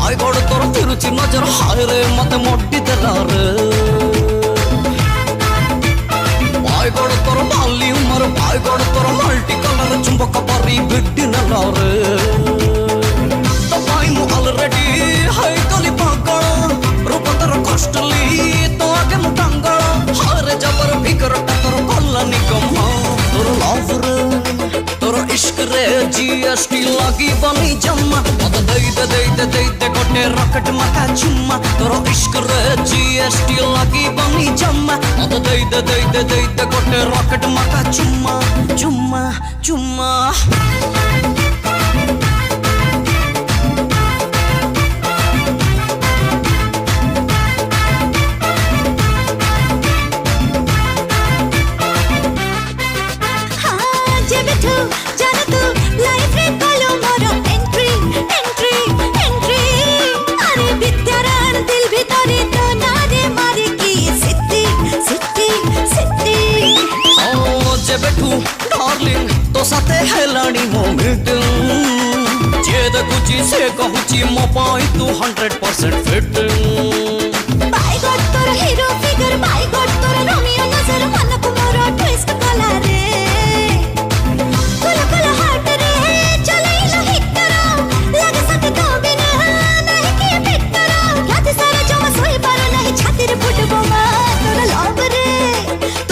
भाई गड़ तोर तिरुचि नजर हाय रे मत मोटी देला रे भाई गड़ तोर बाली उमर भाई गड़ तोर मल्टी कलर चुंबक परी बिड्डी नला रे तो भाई मु ऑलरेडी हाय कली पागल रूप तोर कष्टली तो आगे मु टांगल हारे जबर फिकर तोर भला निकम तोर लव रे तोर इश्क रे जीएसटी लगी बनी जम्मा मत दे गोटे रॉकेट माथा चुम्मा तोर इश्क रे जीएसटी लगी बनी जम्मा मत दे गोटे रॉकेट माथा चुम्मा चुम्मा चुम्मा डार्लिंग तो साथे हेलानी मो मीटिंग जे देखुची से कहूची मो पाई तू 100% फिटिंग बाय गॉड तोर हीरो फिगर बाय गॉड तोर रोमियो नजर मन को मोर ट्विस्ट कला रे कुल हार्ट रे चले लो हिट करो लगे सके तो बिना नहीं के फिट करो रात सारा जमा सोई पर नहीं छाती रे फुट बोमा तोर लव रे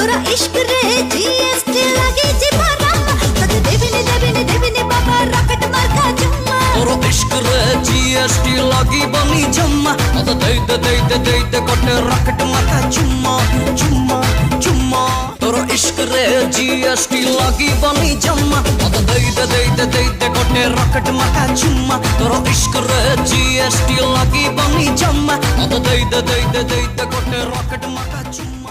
तोर इश्क रे जीएसटी लगी जी इश्क रे जीएसटी लगी बनी जम्मा मत दे गोटे रॉकेट माथा चुम्मा चुम्मा चुम्मा तोर इश्क रे जीएसटी लगी बनी जम्मा मत दे गोटे रॉकेट माथा चुम्मा तोर इश्क रे जीएसटी लगी बनी जम्मा मत दे गोटे रॉकेट माथा चुम्मा।